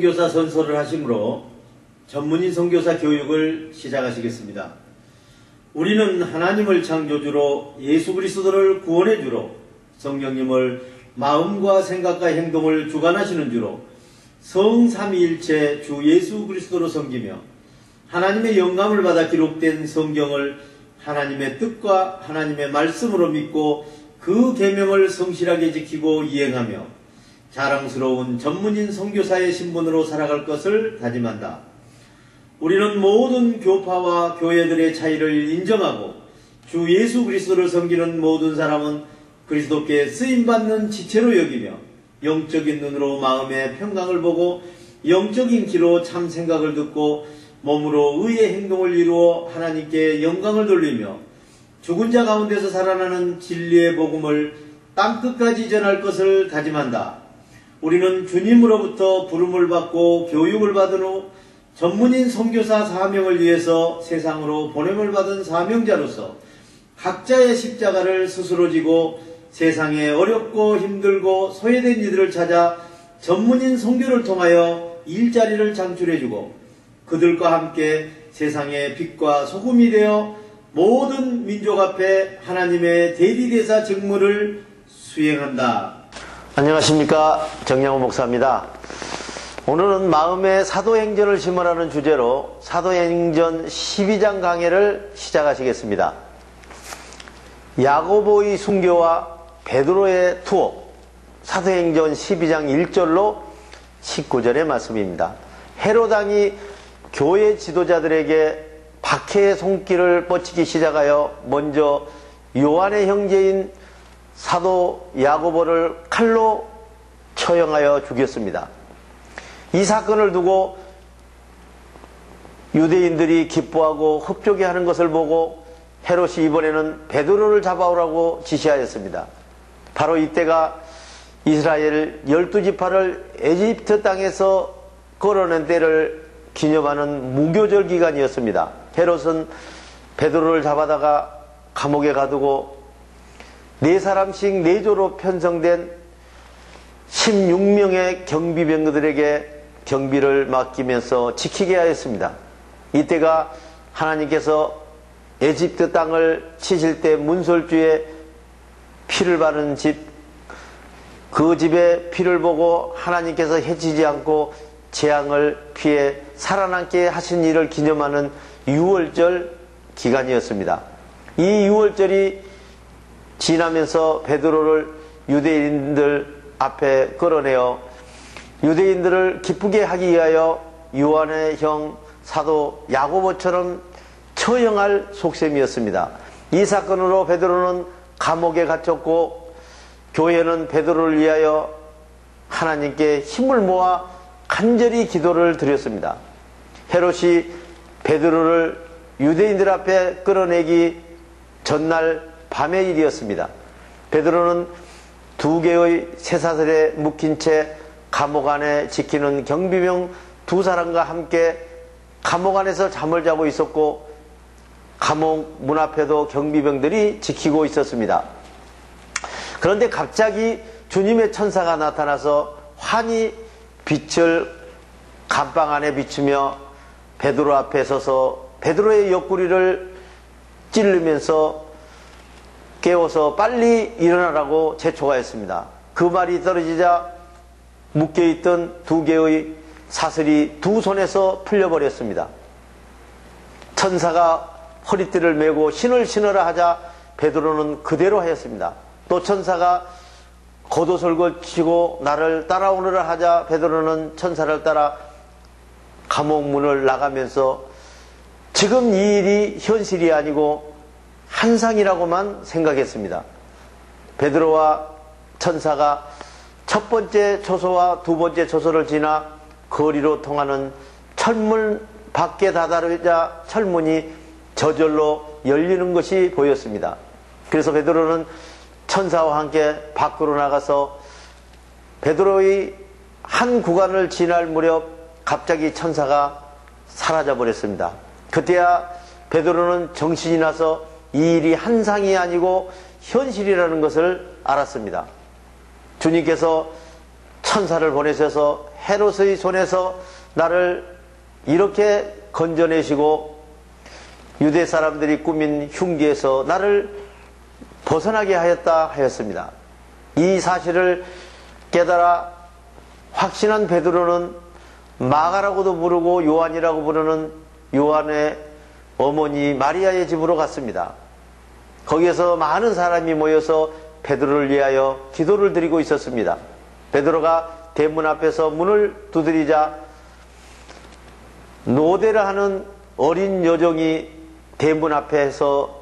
선교사 선서를 하심으로 전문인 선교사 교육을 시작하시겠습니다. 우리는 하나님을 창조주로 예수 그리스도를 구원해주로 성령님을 마음과 생각과 행동을 주관하시는 주로 성삼위일체 주 예수 그리스도로 섬기며 하나님의 영감을 받아 기록된 성경을 하나님의 뜻과 하나님의 말씀으로 믿고 그 계명을 성실하게 지키고 이행하며 자랑스러운 전문인 선교사의 신분으로 살아갈 것을 다짐한다. 우리는 모든 교파와 교회들의 차이를 인정하고 주 예수 그리스도를 섬기는 모든 사람은 그리스도께 쓰임받는 지체로 여기며 영적인 눈으로 마음의 평강을 보고 영적인 귀로 참 생각을 듣고 몸으로 의의 행동을 이루어 하나님께 영광을 돌리며 죽은 자 가운데서 살아나는 진리의 복음을 땅끝까지 전할 것을 다짐한다. 우리는 주님으로부터 부름을 받고 교육을 받은 후 전문인 선교사 사명을 위해서 세상으로 보냄을 받은 사명자로서 각자의 십자가를 스스로 지고 세상에 어렵고 힘들고 소외된 이들을 찾아 전문인 선교를 통하여 일자리를 창출해주고 그들과 함께 세상의 빛과 소금이 되어 모든 민족 앞에 하나님의 대리대사 직무를 수행한다. 안녕하십니까, 정양호 목사입니다. 오늘은 마음의 사도행전을 심으라는 주제로 사도행전 12장 강해를 시작하시겠습니다. 야고보의 순교와 베드로의 투옥, 사도행전 12장 1절로 19절의 말씀입니다. 헤롯 왕이 교회 지도자들에게 박해의 손길을 뻗치기 시작하여 먼저 요한의 형제인 사도 야고보를 칼로 처형하여 죽였습니다. 이 사건을 두고 유대인들이 기뻐하고 흡족해하는 것을 보고 헤롯이 이번에는 베드로를 잡아오라고 지시하였습니다. 바로 이때가 이스라엘 12지파를 에집트 땅에서 끌어낸 때를 기념하는 무교절 기간이었습니다. 헤롯은 베드로를 잡아다가 감옥에 가두고 4사람씩 4조로 편성된 16명의 경비병들에게 경비를 맡기면서 지키게 하였습니다. 이때가 하나님께서 에집트 땅을 치실 때 문설주에 피를 바른 집, 그 집의 피를 보고 하나님께서 해치지 않고 재앙을 피해 살아남게 하신 일을 기념하는 유월절 기간이었습니다. 이 유월절이 지나면서 베드로를 유대인들 앞에 끌어내어 유대인들을 기쁘게 하기 위하여 요한의 형 사도 야고보처럼 처형할 속셈이었습니다. 이 사건으로 베드로는 감옥에 갇혔고 교회는 베드로를 위하여 하나님께 힘을 모아 간절히 기도를 드렸습니다. 헤롯이 베드로를 유대인들 앞에 끌어내기 전날 밤의 일이었습니다. 베드로는 2개의 쇠사슬에 묶인 채 감옥 안에 지키는 경비병 2사람과 함께 감옥 안에서 잠을 자고 있었고 감옥 문 앞에도 경비병들이 지키고 있었습니다. 그런데 갑자기 주님의 천사가 나타나서 환히 빛을 감방 안에 비추며 베드로 앞에 서서 베드로의 옆구리를 찌르면서 깨워서 빨리 일어나라고 재촉하였습니다. 그 말이 떨어지자 묶여있던 2개의 사슬이 2손에서 풀려버렸습니다. 천사가 허리띠를 메고 신을 신으라 하자 베드로는 그대로 하였습니다. 또 천사가 겉옷을 걸치고 나를 따라오느라 하자 베드로는 천사를 따라 감옥 문을 나가면서 지금 이 일이 현실이 아니고 환상이라고만 생각했습니다. 베드로와 천사가 첫 번째 초소와 두 번째 초소를 지나 거리로 통하는 철문 밖에 다다르자 철문이 저절로 열리는 것이 보였습니다. 그래서 베드로는 천사와 함께 밖으로 나가서 베드로의 한 구간을 지날 무렵 갑자기 천사가 사라져 버렸습니다. 그때야 베드로는 정신이 나서 이 일이 환상이 아니고 현실이라는 것을 알았습니다. 주님께서 천사를 보내셔서 헤롯의 손에서 나를 이렇게 건져내시고 유대 사람들이 꾸민 흉기에서 나를 벗어나게 하였다 하였습니다. 이 사실을 깨달아 확신한 베드로는 마가라고도 부르고 요한이라고 부르는 요한의 어머니 마리아의 집으로 갔습니다. 거기에서 많은 사람이 모여서 베드로를 위하여 기도를 드리고 있었습니다. 베드로가 대문 앞에서 문을 두드리자 노대를 하는 어린 여종이 대문 앞에서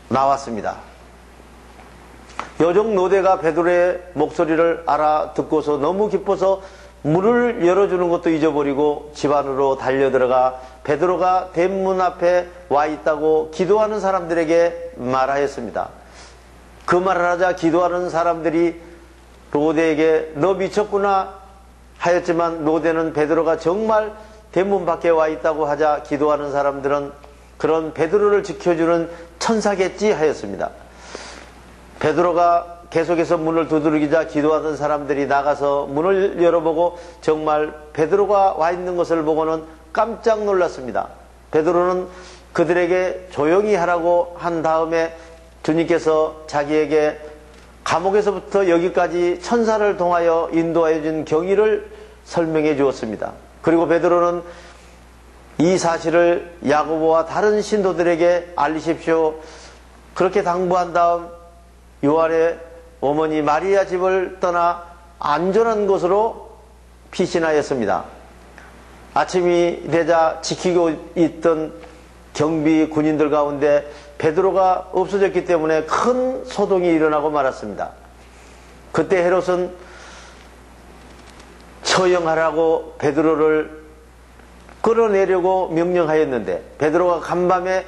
나왔습니다. 여종 노대가 베드로의 목소리를 알아듣고서 너무 기뻐서 문을 열어주는 것도 잊어버리고 집 안으로 달려들어가 베드로가 대문 앞에 와 있다고 기도하는 사람들에게 말하였습니다. 그 말을 하자 기도하는 사람들이 노대에게 너 미쳤구나 하였지만 노대는 베드로가 정말 대문 밖에 와 있다고 하자 기도하는 사람들은 그런 베드로를 지켜주는 천사겠지 하였습니다. 베드로가 계속해서 문을 두드리자 기도하던 사람들이 나가서 문을 열어보고 정말 베드로가 와 있는 것을 보고는 깜짝 놀랐습니다. 베드로는 그들에게 조용히 하라고 한 다음에 주님께서 자기에게 감옥에서부터 여기까지 천사를 통하여 인도하여 준 경위를 설명해 주었습니다. 그리고 베드로는 이 사실을 야고보와 다른 신도들에게 알리십시오. 그렇게 당부한 다음 요한의 어머니 마리아 집을 떠나 안전한 곳으로 피신하였습니다. 아침이 되자 지키고 있던 경비 군인들 가운데 베드로가 없어졌기 때문에 큰 소동이 일어나고 말았습니다. 그때 헤롯은 처형하라고 베드로를 끌어내려고 명령하였는데 베드로가 간밤에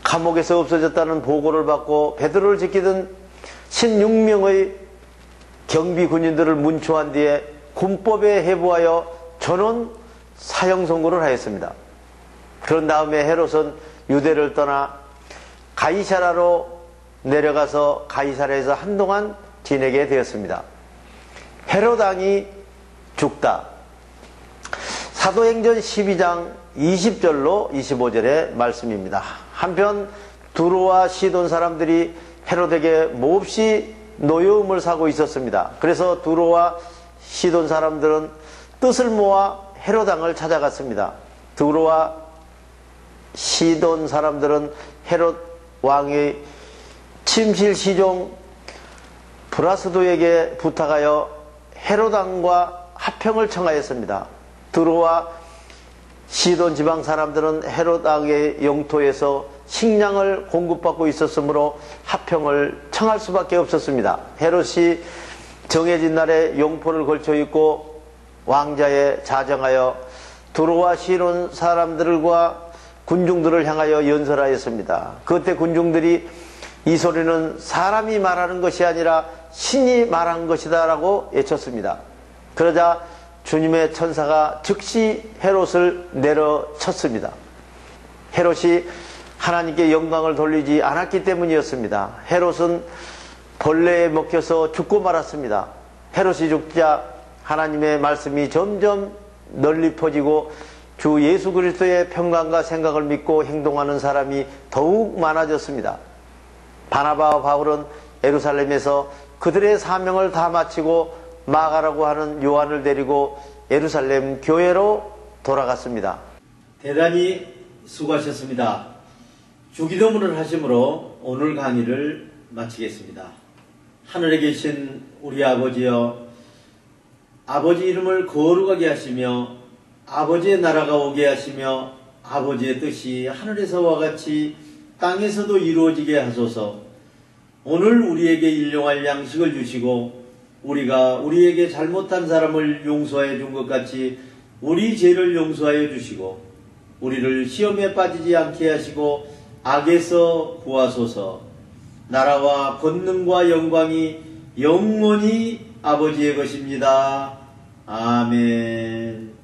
감옥에서 없어졌다는 보고를 받고 베드로를 지키던 16명의 경비 군인들을 문초한 뒤에 군법에 해부하여 전원 사형 선고를 하였습니다. 그런 다음에 헤롯은 유대를 떠나 가이사라로 내려가서 가이사라에서 한동안 지내게 되었습니다. 헤롯 왕이 죽다. 사도행전 12장 20절로 25절의 말씀입니다. 한편 두로와 시돈 사람들이 헤롯에게 몹시 노여움을 사고 있었습니다. 그래서 두로와 시돈 사람들은 뜻을 모아 헤롯 왕을 찾아갔습니다. 두로와 시돈 사람들은 헤롯 왕의 침실 시종 브라스도에게 부탁하여 헤롯 왕과 합평을 청하였습니다. 두로와 시돈 지방 사람들은 헤롯 왕의 영토에서 식량을 공급받고 있었으므로 합평을 청할 수밖에 없었습니다. 헤롯이 정해진 날에 용포를 걸쳐 입고 왕자에 자정하여 두로와 시돈 사람들과 군중들을 향하여 연설하였습니다. 그때 군중들이 이 소리는 사람이 말하는 것이 아니라 신이 말한 것이다 라고 외쳤습니다. 그러자 주님의 천사가 즉시 헤롯을 내려쳤습니다. 헤롯이 하나님께 영광을 돌리지 않았기 때문이었습니다. 헤롯은 벌레에 먹혀서 죽고 말았습니다. 헤롯이 죽자 하나님의 말씀이 점점 널리 퍼지고 주 예수 그리스도의 평강과 생각을 믿고 행동하는 사람이 더욱 많아졌습니다. 바나바와 바울은 예루살렘에서 그들의 사명을 다 마치고 마가라고 하는 요한을 데리고 예루살렘 교회로 돌아갔습니다. 대단히 수고하셨습니다. 주기도문을 하심으로 오늘 강의를 마치겠습니다. 하늘에 계신 우리 아버지여, 아버지 이름을 거룩하게 하시며 아버지의 나라가 오게 하시며 아버지의 뜻이 하늘에서와 같이 땅에서도 이루어지게 하소서. 오늘 우리에게 일용할 양식을 주시고 우리가 우리에게 잘못한 사람을 용서해 준 것 같이 우리 죄를 용서하여 주시고 우리를 시험에 빠지지 않게 하시고 악에서 구하소서. 나라와 권능과 영광이 영원히 아버지의 것입니다. 아멘.